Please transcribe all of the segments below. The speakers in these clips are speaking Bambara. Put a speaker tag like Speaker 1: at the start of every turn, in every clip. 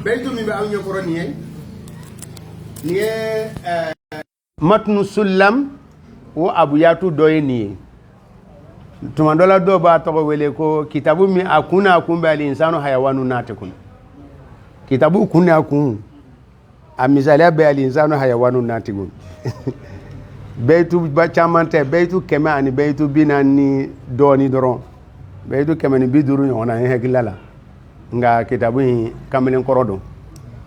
Speaker 1: beytu min be aw ñokoro niye matnu sullam wo abuyatu doye niye tuma dola do ba to wele ko kitabu mi akuna kumbe al insanu hayawanu natikun kitabu kunna kun a misaliya be al insanu hayawanu natikun beytu ba chamante beytu keme ani beytu binani doni doron beytu keme ni biduru nyona hegilala nga kitabu kamelen korodo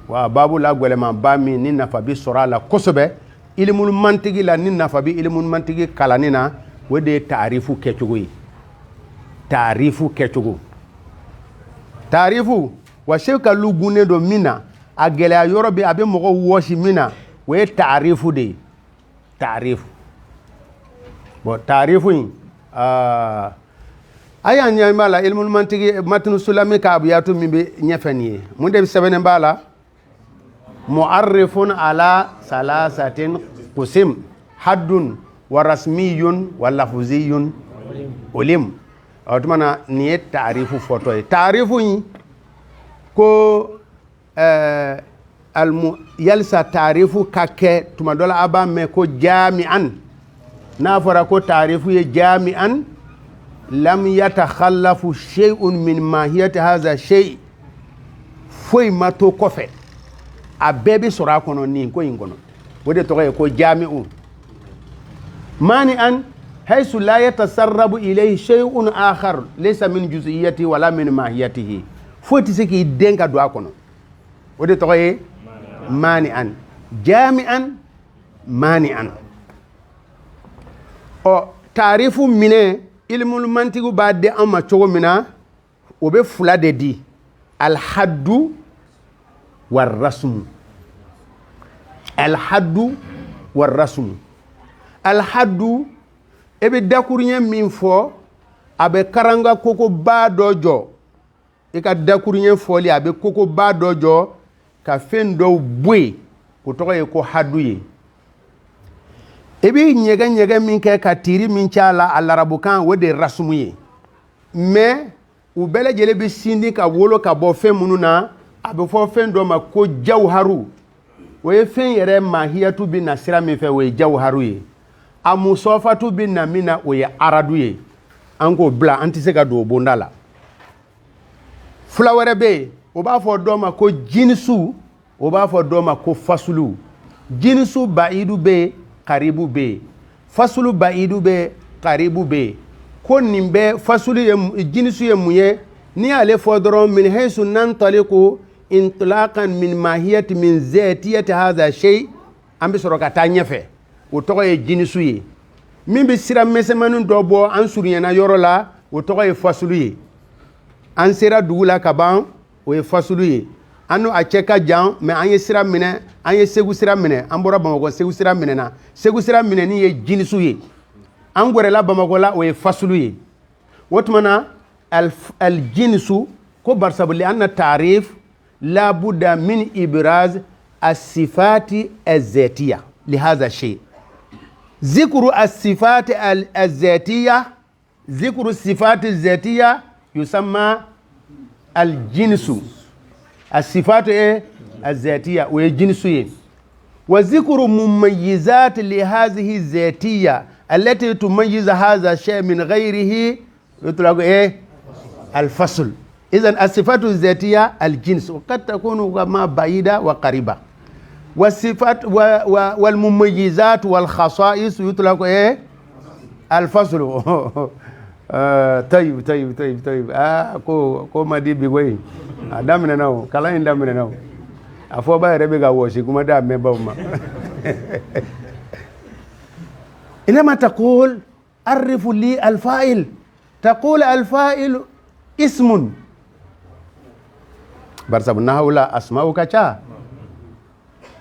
Speaker 1: wa babu la gwelema bami ni nafa bi sorala kosobe ilmul mantigi la ni nafa bi ilmul mantigi kalanina wede taarifu kecugu taarifu wa sheka lugune do mina agele ayoro bi abe mogo woshi mina we taarifu de taarifu bo taarifu aya nyamala ilmul mantigi matnu sulami ka abiyatu mimbe nyefaniye munde sebene bala mu'arrifun ala salasatin qusim haddun wa rasmiyun wa lafziyun ulim awtumana niye taarifu foto taarifu ko yalsa taarifu kake tumadola aba me ko jami'an nafara ko taarifu ye jami'an lam yatakhallafu shay'un min mahiyati hadha shay foy mato kofe a bebe sora kono ni ko ingono wode to ko jami'u mani an haythu la yatasarrabu ilayhi shay'un akhar laysa min juz'iyyati wala min mahiyatihi foti siki denka do kono wode to mani an jami'an mani an o taarifu mine ilmul mantigu badde amma cogo mina o be fula de di al haddu war rasmu al haddu war rasmu al haddu ebe dakurnya min fo abe karanga koko ba dojo e ka dakurnya foli abe koko ba dojo ka fendo bwe ko to ko haddu ye ebi nyega min ke ka tiri min chala alarabu kan wode rasmuye me u bele jele bi sindi ka wolo ka bo fe mununa abe fo fe ndo ma ko jawharu we fe yere mahiyatu bi nasira mi fe we jawharu ye amusofatu bi namina we aradu ye anko bla antise ka do bondala fulawere be o ba fo do ma ko jinsu o ba fo do ma ko fasulu jinsu baidu be karibu be fasulu baidu be karibu be ko nimbe fasulu ye jinisu ye muye ni ale fodron min haysu nantaliqu intlaqan min mahiyati min zatiyati hadha shay ambi soroka tanyefe o to ye jinisu ye min bi sira mesemanun dobo an suriyana yorola o to ye fasulu ye an sira dugula kaban o ye fasulu ye anu a cheka jan me anye sira mine anye segu sira mine ambora bamako segu sira mine na segu sira mine ni ye jinisu ye angore la bamako la o ye fasulu ye wotmana al jinsu ko barsabu li anna ta'rif la budda min ibraz as-sifati az-zatiyya li hadha shay ذكر الصفات الذاتية ذكر الصفات الذاتية يسمى الجنس الصفات الذاتية والجنس وذكر مميزات لهذه الذاتية التي تميز هذا الشيء من غيره يطلق الفصل. إذن الصفات الذاتية الجنس وقد تكون ما بعيدة وقريبة والصفات والمميزات والخصائص يطلق الفصل. طيب ko madi bigoi adamna nawo kala indamna nawo afo ba rebe ga woshi kuma da me ba ma انما تقول عرف لي الفاعل تقول الفاعل اسم برسب نحولا اسماء كچا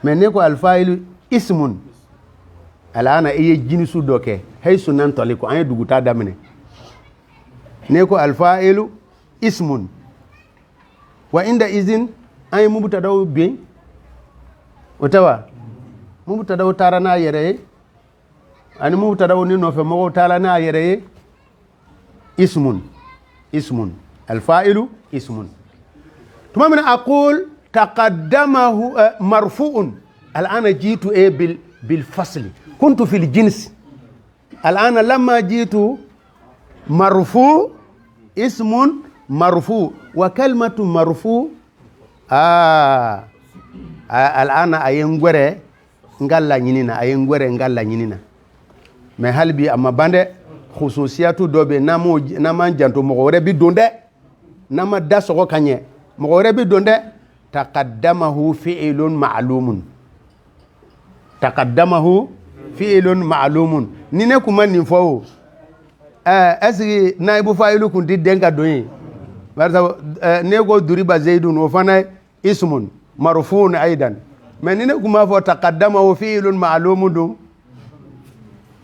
Speaker 1: منيكو الفاعل اسم الان اي جنس دوكه هي سنن طليق ان دوغتا دامنه نيكو الفاعل اسم وعند اذن اي مبتدا بين وتوا مبتدا تارنا يره ani mubtada ni no fe mo taala na yere ismun alfa'ilu ismun tuma min aqul تقدمه مرفوع. الآن جئت بالفصل. كنت في الجنس. الآن لما جئت مرفوع اسم مرفوع وكلمة مرفوع الآن أينغوري ngalla nyinina ayengwere ngalla nyinina me halbi amma bande khususiyatu dobe naman janto mogore bi donde nama daso kanye mogore bi donde taqaddamahu fi'lun ma'lumun. Taqaddamahu fi'lun ma'lumun nine kuma nin fo asigi naibu fa'ilu kunti denga doyi barza nego duriba zaidun wa fana ismun marfuun aidan mais nine kuma fo taqaddamahu fi'lun ma'lumun dum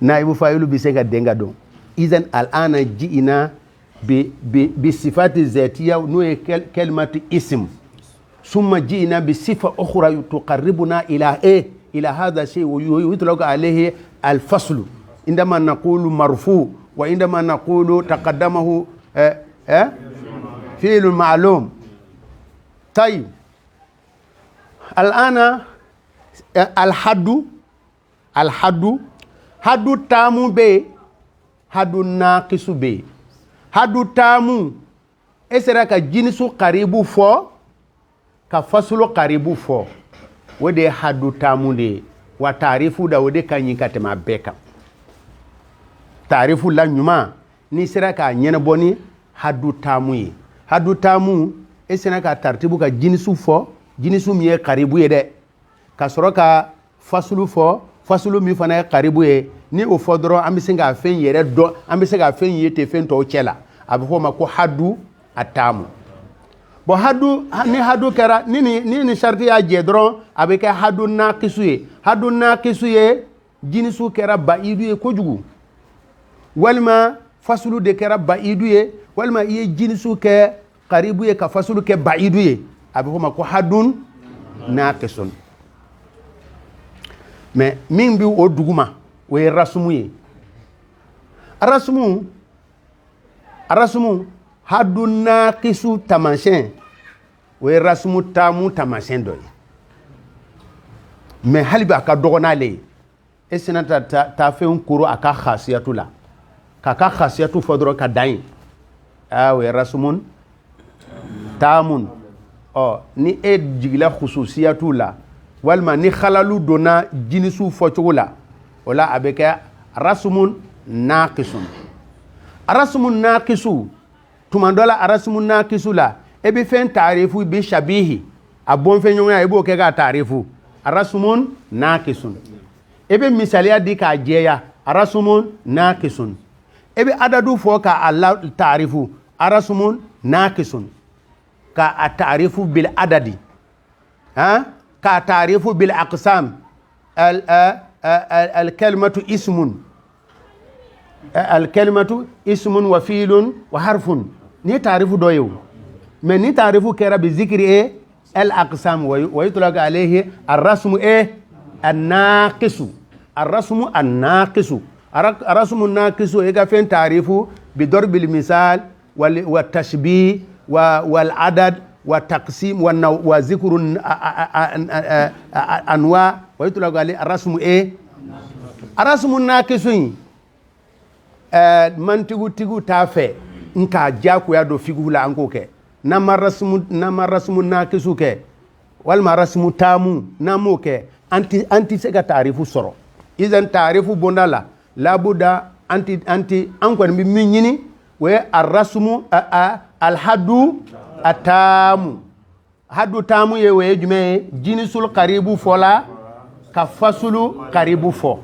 Speaker 1: naibu fa'ilu bisega denga do idan al'ana ji'ina بصفات ذاتية نوع كلمة اسم ثم جئنا بصفة أخرى تقربنا إلى إيه؟ إلى هذا الشيء ويطلق عليه الفصل عندما نقول مرفوع وعندما نقول تقدمه فعل معلوم. طيب الآن الحد تام ب حد ناقص ب. hadu tamu esera ka jinisu karibu fo ka fasulu karibu fo wode hadu tamu de wa taarifu da wode kanyi katema beka taarifu la nyuma ni sera ka nyene boni hadu tamu yi hadu tamu esera ka tartibu ka jinisu fo jinisu miye karibu ye de ka soro ka fasulu fo fasulu mi fana karibu ye ni o fodoro ambisinga fen yere do ambisinga fen yete fen to chela abho mako hadu atamu bo hadu ni hadu kera ni sharti ya jedron abeke hadu naqisu ye jinisu kera baidu ye kojugu walma fasulu de kera baidu ye walma ye jinisu ke qaribu ye ka fasulu ke baidu ye abho mako hadun naqisun mais min bi o duguma we rasmu ye arasmu hadu naqisu tamashen we rasmu tamu tamashen doy mais haliba ka dogonale esina ta fe un kuro aka khasiyatu la ka khasiyatu fodro ka dain we rasmun tamun ni jigla khususiyatu la walma ni khalalu dona jinisu fochula wala abeka rasmun naqisun. Arasmun naqisu tumandola arasmun naqisu la ebe fen taarifu bi shabihi abon fen nyonya ebo ke ga taarifu arasmun naqisun ebe misaliya di ka jeya arasmun naqisun ebe adadu fo ka Allah taarifu arasmun naqisun ka ataarifu bil adadi ka taarifu bil aqsam al kalimatu ismun الكلمة اسم وفيل وحرف ني تعرف دويو من ني تعرف كرا بذكر ايه الاقسام ويطلق عليه الرسم ايه الناقص الرسم الناقص الناقص ايه فين تعرفه بضرب المثال والتشبيه والعدد والتقسيم وذكر انواع ويطلق عليه الرسم ايه الرسم الناقص mantigu tafe nka jaku ya do figula anko ke nama rasmu naqisu ke wal marasmu tamu namo ke anti sega taarifu soro idan taarifu bondala labuda anti anko mi minyini we arrasmu alhadu atamu hadu tamu ye we jume jinisul qaribu fola ka fasulu qaribu fo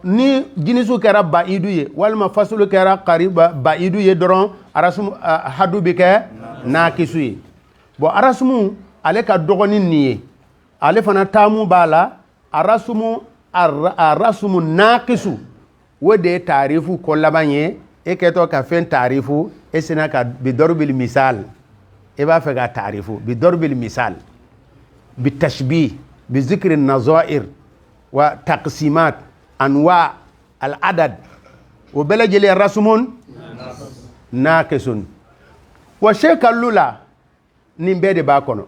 Speaker 1: ni jinisu kera baidu ye walma fasulu kera qariba baidu ye doron arasmu hadu bike naqisu ye bo arasmu ale ka dogoni niye ale fana tamu bala arasmu naqisu wode taarifu ko labanye e keto ka fen taarifu e sina ka bi darbil misal e ba fe ga taarifu bi darbil misal bi tashbih bi zikr an-nazair wa taqsimat anwa al-adad wa balajli rasmun naqisun wa shaykalula ni mbede ba kono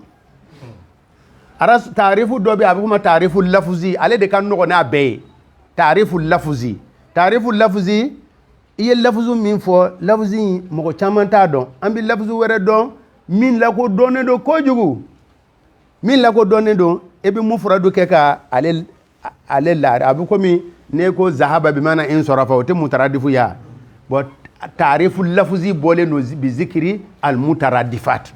Speaker 1: aras ta'rifu do be abuma ta'rifu lafzi ale de kan no na be ta'rifu lafzi iye lafzu min fo lafzi mo chaman ta don ambi lafzu were don min la ko donne do ko jugu min la ko donne do e bi mufradu ke ka ale la abu ko mi ne ko zahaba bi mana in sarafa o te mutaradifu ya but ta'rifu lafzi bole no bi zikri al mutaraddifat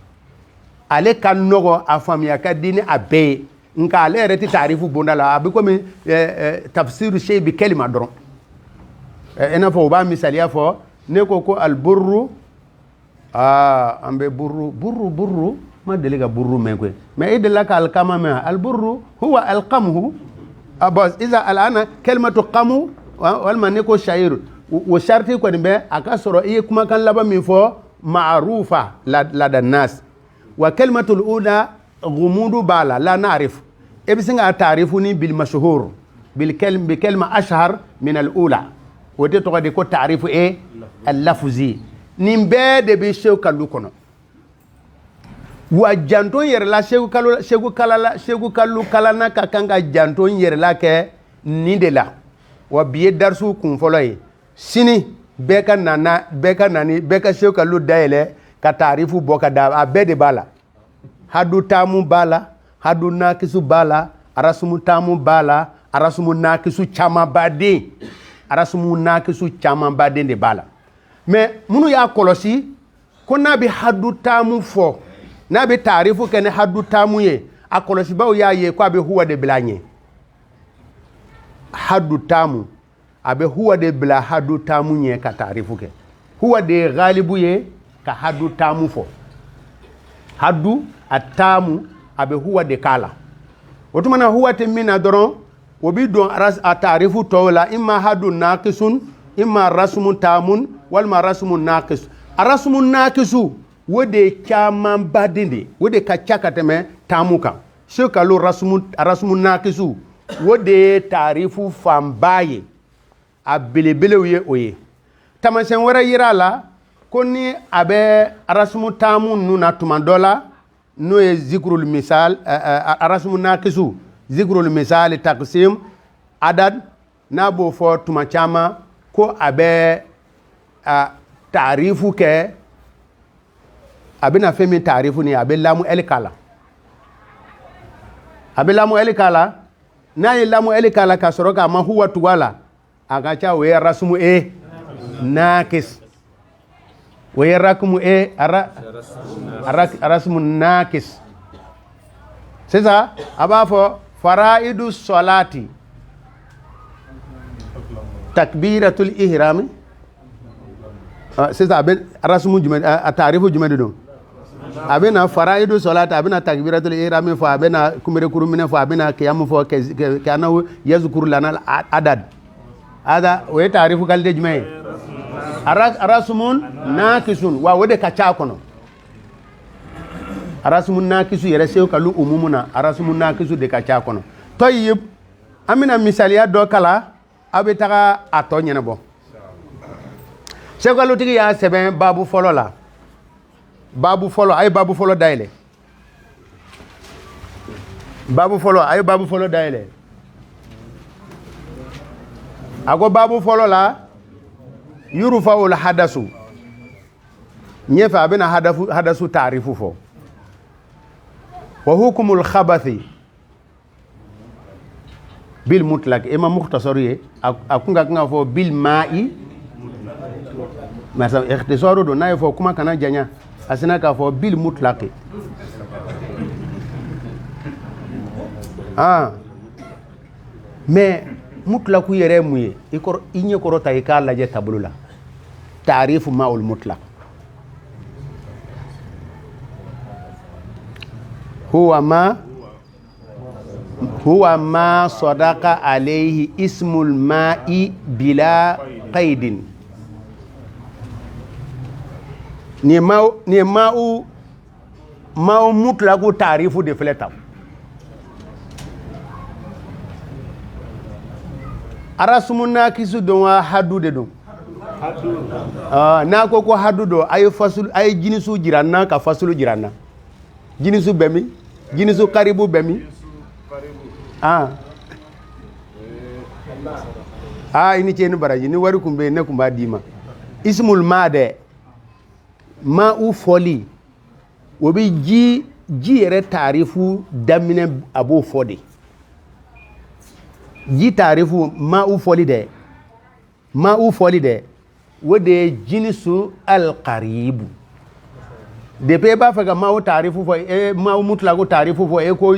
Speaker 1: ale kan nogo afamiya ka dini abe nka ale reti ta'rifu bondala abu ko mi tafsir shay bi kalima doron ena fo ba misaliya fo ne ko al burru ambe burru ma delega burru men ko mais idla ka al kama ma al burru huwa al qamhu abas iza al ana kalimatu qamu wal man ko sha'ir wa sharti ko be aka soro e kuma kan laba min fo ma'rufa la dan nas wa kalimatu al ula ghumudu bala la na'rif e bisinga ta'rifuni bil mashhur bil kalma ashhar min al ula wote to de ko ta'rifu e al-lafzi nimbe de be shew kallu kono wa janton yer la shew kallu kalana ka kanga janton yer la ke ni de la wa biye darsu kun foloy sini beka nani beka shew kallu daele ka ta'rifu boka da abede bala hadu tamu bala hadu nakisu bala arasumu tamu bala arasumu nakisu chama badi arasumu nakisu caman baden de bala mais munu ya kolosi ko nabi haddu tamu fo nabi ta'rifu ken haddu tamu ye a kolosi baw ya ye ko abe huwa de blanye haddu tamu abe huwa de bla haddu tamu ye ka ta'rifu ke huwa de ghalibu ye ka haddu tamu fo haddu atamu abe huwa de kala otumana huwa te mina doron wobi don aras atarifu tawla imma hadun naqisun imma rasmun tamun wal ma rasmun naqis arasmun naqisu wode chaman badinde wode kachaka teme tamuka shekalu rasmun naqisu wode tarifu fambaye abilibelewe oye tamasen wara yirala koni abe arasmun tamun nuna tumandola no e zikrul misal arasmun naqisu zikrul misali taqsim adad nabo fo tuma chama ko abe ta'rifu ke abina femi ta'rifu ni abe lamu elikala na lamu elikala ka soroka ma huwa tuwala agacha we rasmu e nakis we rakmu e rasmu nakis c'est ça abafo faraidu salati takbiratul ihram c'est ça ben rasmu jumad ta'rifu jumad do abena faraidu salati abena takbiratul ihram fa abena kumere kurumine fa abena qiyam fa kana yazkur lana adad ada we ta'rifu kalde jumay arasmun nakisun wa wode kacha kono arasumun nakisu yere sew kalu umumuna arasumun nakisu de kacha kono toyib amina misaliya do kala abe taga ato nyene bo sew kalu tigi ya seben babu folo la babu folo daile babu folo daile ago babu folo la yurufa ul hadasu nyefa abena hadasu ta'rifu fo wa hukumul khabathi bil mutlaq ima mukhtasari akunga kunga fo bil ma'i masa ikhtisaru do nay fo kuma kana janya asina ka fo bil mutlaq mais mutlaqu yere muye ikor inye koro tay ka laje tabulula ta'rifu ma'ul mutlaq huwa ma sadaqa alayhi ismul ma'i bila qaidin ni ma'u mutlaqu ta'rifu de fleta arasumun nakisu don wa hadu de don na ko hadu do ay fasul ay jinisu jiranna ka fasulu jiranna jinisu bemi jinisu qaribu bemi ini ce ni baraji ni wari kumbe ne kumba dima ismul ma de ma u foli wobi ji yere tarifu damine abo fodi ji tarifu ma u foli de wode jinisu al qaribu de pe ba faga ma u tarifu fo ma u mutlaku tarifu fo ko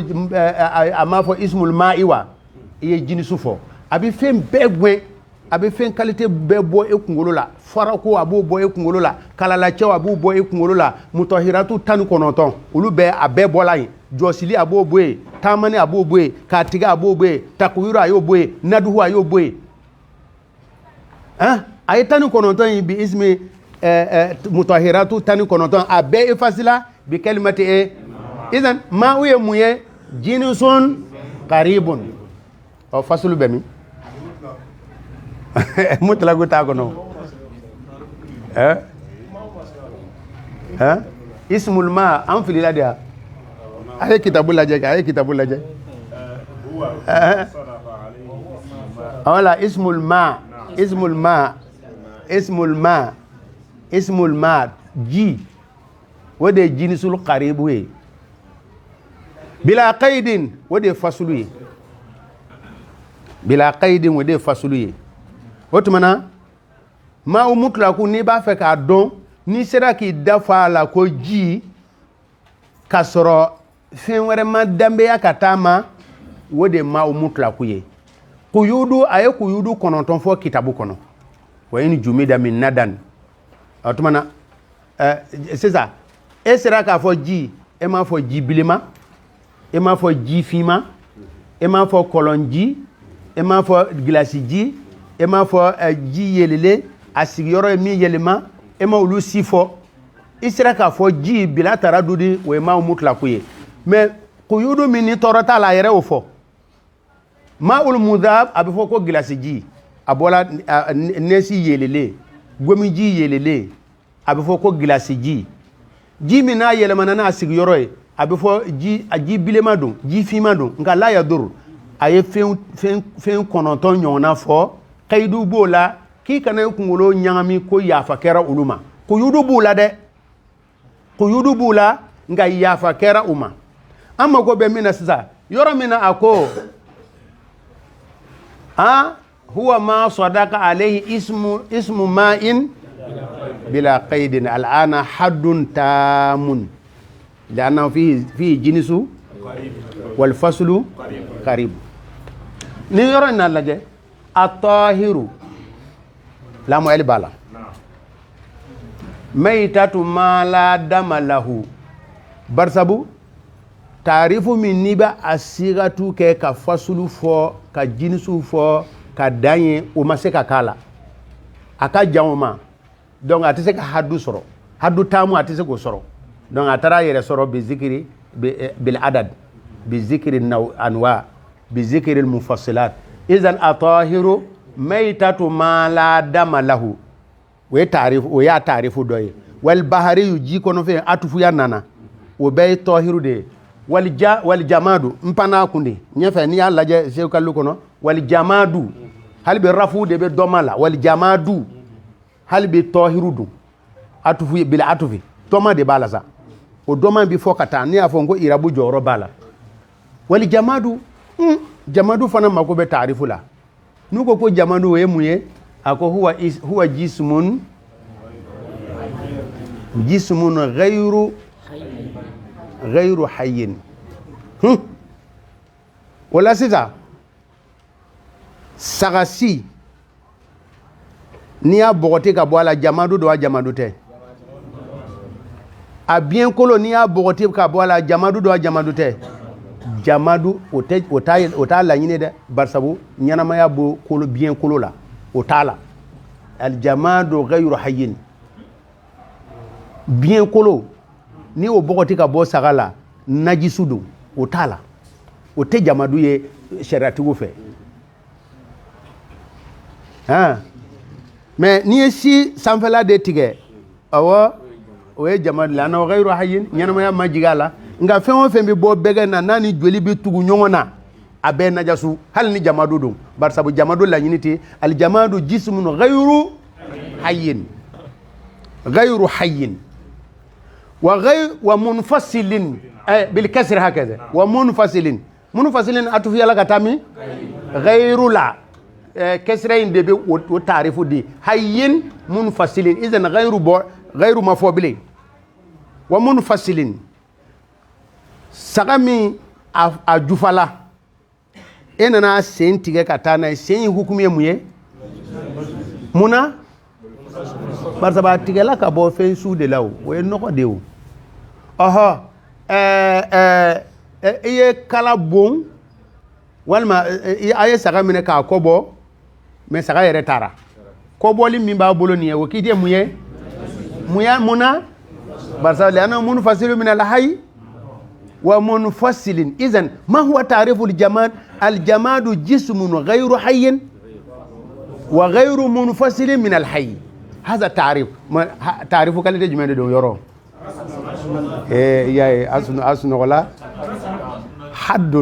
Speaker 1: ama fo ismul ma'iwa ye jinisu fo abi fen begwe abi fen qualité bebo e kungolo la farako abu bo e kungolo la kalala chew abu bo e kungolo la mutahiratu tan konoton ulu be abe bolay josili abu boe tamani abu boe katiga abu boe takwiru ayo boe naduhu ayo boe ay tan konoton bi ismi mutahiratu tan konoton abe e fasila bi kalimati idan ma uye muye jinisun qaribun o fasulu bemi mutlaku ta kono ismul ma an filila dia aye kitabul laje wala ismul ma ji wode jinisul qaribu bila qaidin wode fasulu bila qaidin wode fasulu otumana ma umutlaku ni ba fe ka don ni sera ki dafa la ko ji kasoro fen were ma dambe ya katama wode ma umutlaku ye kuyudu aye kuyudu kononton fo kitabu kono wa in jumida min nadan otumana c'est ça e sera ka fo ji e ma fo ji bilima e ma fo ji fima e ma fo kolonji e ma fo glasi ji e ma fo ji yelele asigiyoro mi yelema e ma ulu sifo isra ka fo ji bila taradudi we ma mutlaku ye mais quyudu min torata la yere o fo ma ul mudhab abi fo ko glasi ji abola nesi yelele gomi ji yelele abi fo ko glasi ji mina yelema na asigiyoro e abi fo ji bilema dun ji fima dun nka la yadur aye fen kononton nyona fo kaidu bola ki kana kungolo nyangami ko yafa kera uluma kuyudu bula nga yafa kera uma amma ko be mina sisa yoro mina ako huwa ma sadaqa alayhi ismu ma'in bila qaidin al'ana haddun tamun لأنه فيه جنس والفصل قريب نيرو إن الله الطاهر لا مؤل بالا ميتة ما لا دم له برسبو تعرف من نبا الصيغة كفصل فو كجنس فو كداني وما سكا كالا أكا جاوما دونك أتسك حدو سرو حدو تامو أتسك سرو دونك أترى يرسرو بذكر بالعدد بذكر الأنواع بذكر المفصلات إذن الطاهر ميتة ما لا دم له ويا تعرف دوي والبحر يجي كونو في اتفو يانانا وبي طاهر دي والجماد مبانا كوندي نيفا ني الله جي سيو كالو كونو والجماد هل برفو دي بدومالا والجماد هل بطاهر دو اتفو بلا اتفي توما دي بالا سا ودوما بي فوكاتا ني افونغو يرابو جورو بالا والجماد jamadu fana mako be taarifu la nuko ko jamadu we muye ako huwa jismun ghayru hayyin wala sita sagasi ni a bogote ka boala jamadu do jamadu te a bien kolo ni a bogote ka boala jamadu do jamadu te jamadu ota la nyine de barsabu nyanama ya bo kolo bien kolo la otala al jamadu ghayru hayyin bien kolo ni o bogoti ka bo sagala najisudu otala ote jamadu ye sharati go fe mais ni si sanfela de tige awa o jamadu la no ghayru hayyin nyanama ya majigala nga fɛn o fɛn bɛ bɔ bɛgɛ na n'a ni joli bɛ tugu ɲɔgɔn na a bɛɛ najasu hali ni jamadu don bari sabu jamadu laɲini tɛ alijamadu jismun ghayru hayyin wa munfasilin bil kasri hakaza wa munfasilin atufi yala ka taa min ghayru la kasra in de bɛ o taarifu di hayyin munfasilin idan ghayru ma fɔ bilen wa munfasilin saga min a jufala e nana sen tigɛ ka taa n'a ye sen in hukumu ye mun ye munna barisa a tigɛla ka bɔ fɛn sugu de la o ye nɔgɔ de o ɔhɔ i ye kala bon walima a ye saga minɛ k'a kɔ bɔ mɛ saga yɛrɛ taara kɔbɔli min b'a bolo nin ye o k'i tɛ mun ye munna barisa li'annahu munfasilun min al-hayy wa munfasilin idan ma huwa ta'rifu al-jamad al-jamadu jismun ghayru hayyin wa ghayru munfasilin min al-hayy هذا تعريف كلمة جمعة دون يورو يا أسن ولا حد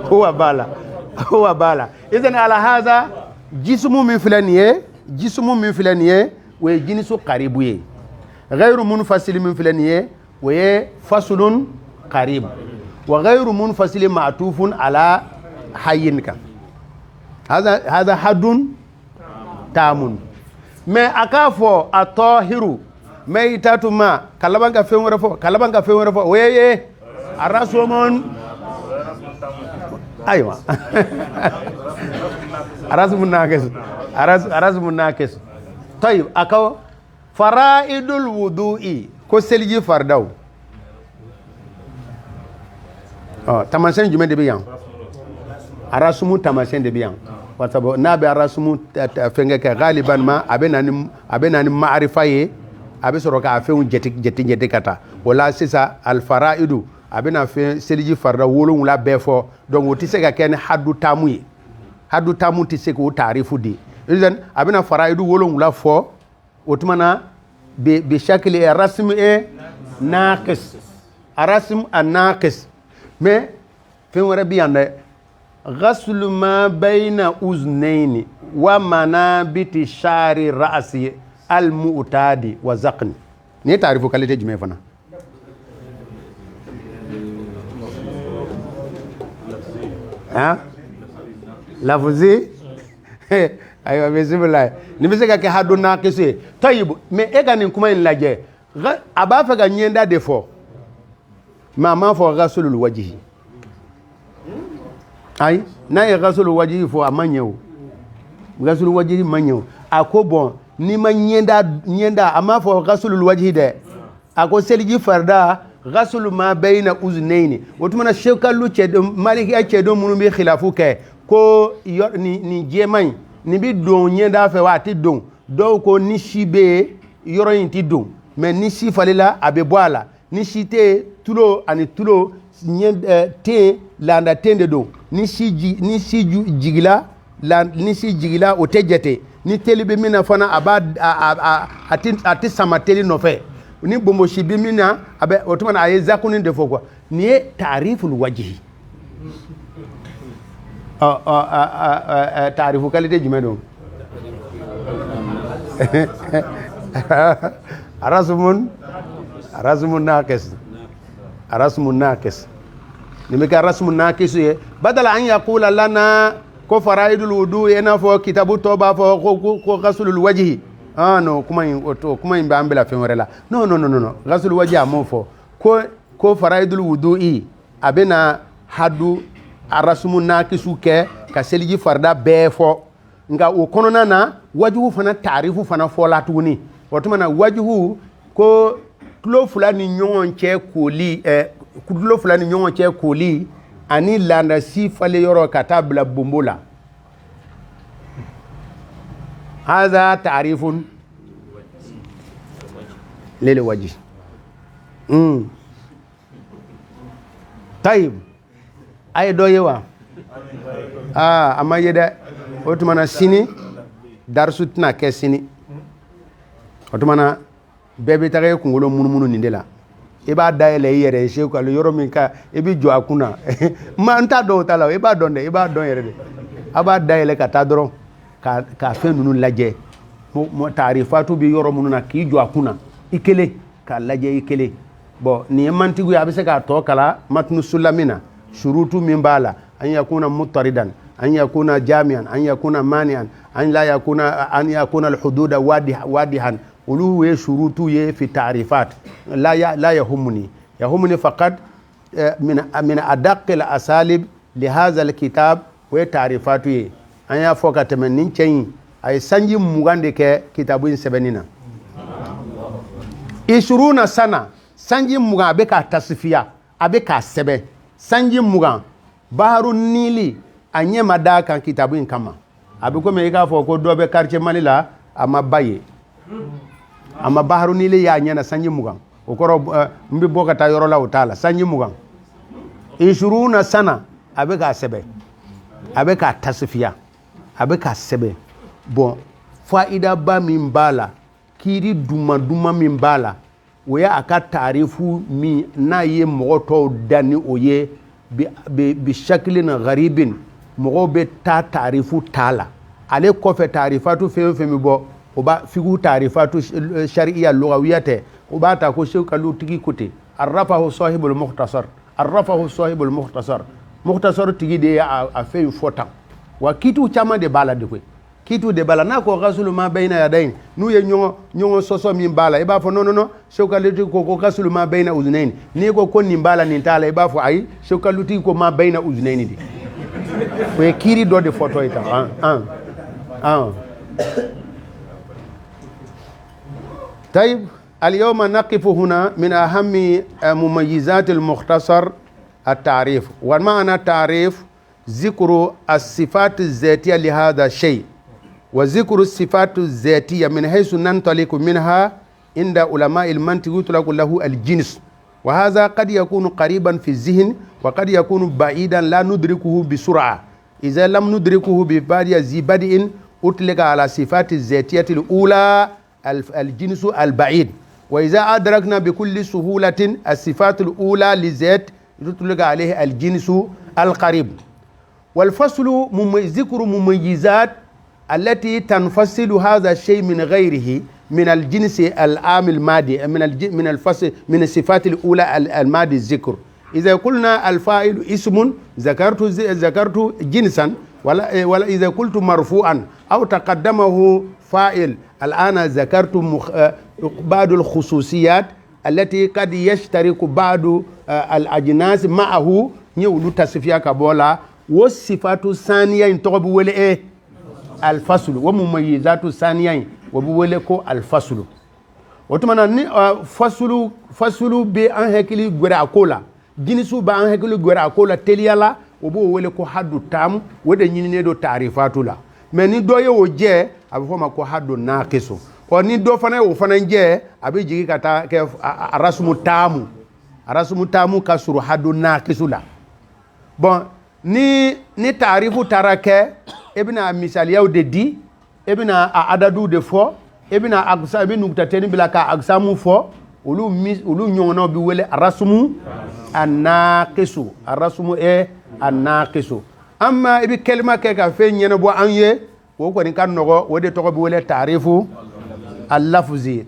Speaker 1: هو بالا إذن على هذا جسم من فلانية وجنس قريبية غير منفصل من فلانية وفصل قريب وغير منفصل معطوف على حينك هذا حد تامون ما أكافو الطاهر ما يتاتما كلامك في ورفو ويه الرسومون أيوة الرسم الناقص طيب أكو فرائد الوضوء كسلجي فردو تماسين جمع دبيان الرسم تماسين دبيان wasabu n'a bɛ arasumu fɛnkɛ kɛ galiban ma a bɛ na ni ma'arifa ye a bɛ sɔrɔ k'a fɛnw jate ka taa o la sisan alfaraidu a bɛ na fɛn seliji farida 7 bɛɛ fɔ donc o tɛ se ka kɛ ni hadu taamu ye hadu taamu tɛ se k'o taarifu di idan a bɛ na faraidu 7 fɔ o tuma na bi shakili rasm naqis rasm an-naqis mais fɛn wɛrɛ bɛ yan dɛ غسل ما بين أذنين ومنابت شعر الرأس المعتاد وزقن ني تعرفوا كلمة جمع فنا ها لفظي ايوه بسم الله نمسك كي حدو ناقصي طيب مي ايغا نكما ان لاجي ابا فغا نيندا ديفو ما فو غسل الوجه ayi n'a ye gasulu wajibi fɔ a ma ɲɛ o gasulu wajibi ma ɲɛ o a ko bɔn n'i ma ɲɛda a m'a fɔ gasulu wajibi dɛ a ko seliji farida gasulu ma bayna uznayni o tuma na shekalu cɛdon malikiya cɛdon minnu bɛ khilafu kɛ ko nin jɛman in nin bɛ don ɲɛda fɛ wa a tɛ don dɔw ko ni si bɛ yɔrɔ in tɛ don mɛ ni si falela a bɛ bɔ a la ni si tɛ tulo ani tulo ten landa ten de don ni si jigila o tɛ jate ni teli bɛ min na fana a tɛ sama teli nɔfɛ ni bonbosi bɛ min na o tuma na a ye zakuni de fɔ quoi nin ye taariful wajihi taarifu qualité jumɛn don arasumun naqis nimeka rasmun naqis ye badala an yaqula lana ko faraidul wudu ena fo kitabu toba fo ko ghasulul wajhi no kuma in ba ambela fen wala no ghasulul wajhi amo fo ko faraidul wudu abena hadu arasmun naqisu ke ka seliji farda be fo nga o konona na wajhu fana taarifu fana fo la tuguni otuma na wajhu ko tulo fulani ɲɔgɔn cɛ koli ani landasi fale yɔrɔ ka taa bila bombo la hadha ta'rifun lil wajh tayib ay do yewa ama yeda otumana sini darsu tna ke sini otumana bɛɛ bɛ taga kunkolo munumunu nin de la i b'a dayɛlɛ i yɛrɛ ye Seku Ali yɔrɔ min ka i bɛ jɔ a kunna ma n t'a dɔn o ta la i b'a dɔn dɛ i b'a dɔn yɛrɛ de a b'a dayɛlɛ ka taa dɔrɔn ka fɛn ninnu lajɛ taarifatu bɛ yɔrɔ minnu na k'i jɔ a kunna i kelen k'a lajɛ i kelen bon nin ye mantigiw ye a bɛ se k'a tɔ kala matnu sulami na surutu min b'a la an yakuna mutaridan an yakuna jamian an yakuna manian an yakuna alhududa wadihan olu ye surutu ye fi taarifat la yahumuni faqat min adaq al-asalib li hadha al-kitab wa taarifatu ye an y'a fɔ ka tɛmɛ nin cɛ in a ye sanji 20 de kɛ kitabu in sɛbɛnni na ishuruna sana sanji 20 a bɛ k'a tasifiya a bɛ k'a sɛbɛn sanji 20 baharu nili a ɲɛ ma da kan kitabu in kama a bɛ komi i k'a fɔ ko dɔ bɛ quartier Mali la a ma ba ye a ma baharu nili y'a ɲɛ na sanji 20 o kɔrɔ n bɛ bɔ ka taa yɔrɔ la o t'a la sanji 20 ishuruna sana a bɛ k'a sɛbɛn a bɛ k'a tasifiya a bɛ k'a sɛbɛn bon fa'idaba min b'a la kiiri duma min b'a la o ye a ka taarifu min n'a ye mɔgɔ tɔw da ni o ye bi shakilin gharibin mɔgɔw bɛ taa taarifu t'a la ale kɔfɛ taarifatu fɛn o fɛn bɛ bɔ o b'a fiqhu taarifatu shari'iya lugawiya tɛ o b'a ta ko Seku Ali tigi ko ten arrafahu sahibul mukhtasar tigi de ye a fɛn fɔ tan wa kiituw caman de b'a la de koyi kiituw de b'a la n'a ko ghaslu ma bayna yadayn n'u ye ɲɔgɔn sɔsɔ min b'a la i b'a fɔ non Seku Ali tigi ko ghaslu ma bayna uzunayn n'i ko nin b'a la nin t'a la i b'a fɔ ayi Seku Ali tigi ko ma bayna uzunayn de o ye kiiri dɔ de fɔtɔ ye tan طيب اليوم نقف هنا من أهم مميزات المختصر التعريف والمعنى التعريف ذكر الصفات الذاتية لهذا الشيء وذكر الصفات الذاتية من حيث ننطلق منها عند علماء المنطق يطلق له الجنس وهذا قد يكون قريبا في الذهن وقد يكون بعيدا لا ندركه بسرعة إذا لم ندركه ببادئ ذي بدء أطلق على صفات الذاتية الأولى الجنس البعيد وإذا أدركنا بكل سهولة الصفات الأولى للذات يطلق عليه الجنس القريب والفصل ذكر مميزات التي تنفصل هذا الشيء من غيره من الجنس العام المادي من الفصل من الصفات الأولى المادي الذكر إذا قلنا الفاعل اسم ذكرت جنسا ولا إذا قلت مرفوعا أو تقدمه فاعل الآن ذكرت بعض الخصوصيات التي قد يشترك بعض الأجناس معه نيولو تصفيا كبولا والصفات الثانية ينتقب ولا الفصل ومميزات الثانية وبولكو الفصل وتمنى فصل بأن هكلي غير أكولا جنسو بأن هكلي غير أكولا تليالا وبولكو حد تام وده نينيدو تعريفاتو لا mais ni dɔ ye o jɛ a bɛ fɔ ma ko hadu naqisu ni dɔ fana ye o fana jɛ a bɛ jigin ka taa kɛ arasumu taamu ka suru hadu naqisu la bon ni taarifu taara kɛ e bɛna misaliyaw de di e bɛna a adadu de fɔ e bɛna agsa e bɛ nukutatɛni bila ka agsamu fɔ olu ɲɔgɔnnaw bɛ wele arasumu annaqisu arasumu annaqisu amma ibi kelma ke ka fe nyene bo anye wo ko ni kan nogo wo de to ko bi wele ta'rifu al-lafzi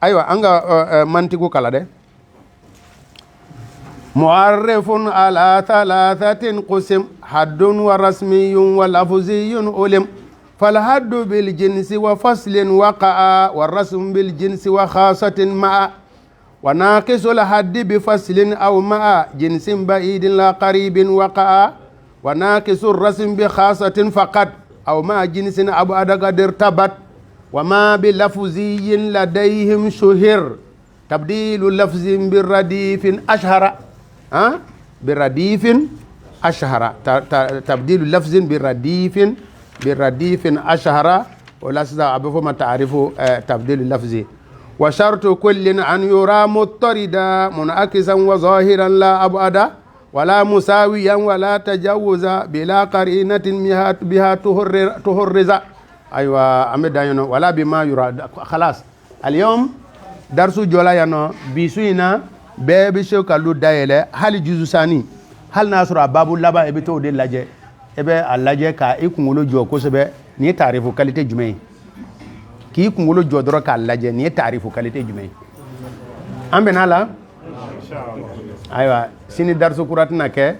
Speaker 1: aywa anga mantiku kala de mu'arrifun ala thalathatin qusim haddun wa rasmiyyun wa lafziyyun ulim fal haddu bil jinsi wa faslin waqa'a wa rasm bil jinsi wa khasatin ma'a وناقص الحد بفصل أو مع جنس بعيد لا قريب وقع وناقص الرسم بخاصة فقط أو مع جنس أبعد قد ارتبط وما بلفظي لديهم شهر تبديل لفظ بالرديف أشهر بالرديف أشهر تبديل لفظ بالرديف أشهر ولا أبو ما تعرف تبديل اللفظ وشرط كل أن يرى مضطردا منعكسا وظاهرا لا أبعدا ولا مساويا ولا تجاوزا بلا قرينة بها تهرز أيوة أمد ولا بما يرى خلاص اليوم darsu jola yano bisu ina bebe se kalu dayele hali juzu sani hal nasra babu laba ebe to de laje ebe alaje ka ikungolo jo ko sebe ni tarifu qualité jumay ki ikungolo jo doro ka laje ni tarifu qualité jumay ambe nala aywa sini darsu kuratna ke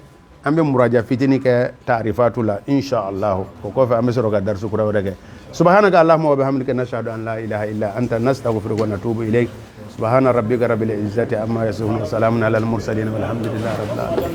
Speaker 1: ambe muraja fitini ke ta'rifatula insha Allah ko fa ambe soro ka darsu kura wadake subhanaka allahumma wa bihamdika nashhadu an la ilaha illa anta nastaghfiruka wa natubu ilayk subhana rabbika rabbil izzati amma yasifun wa salamun alal mursalin walhamdulillahi rabbil alamin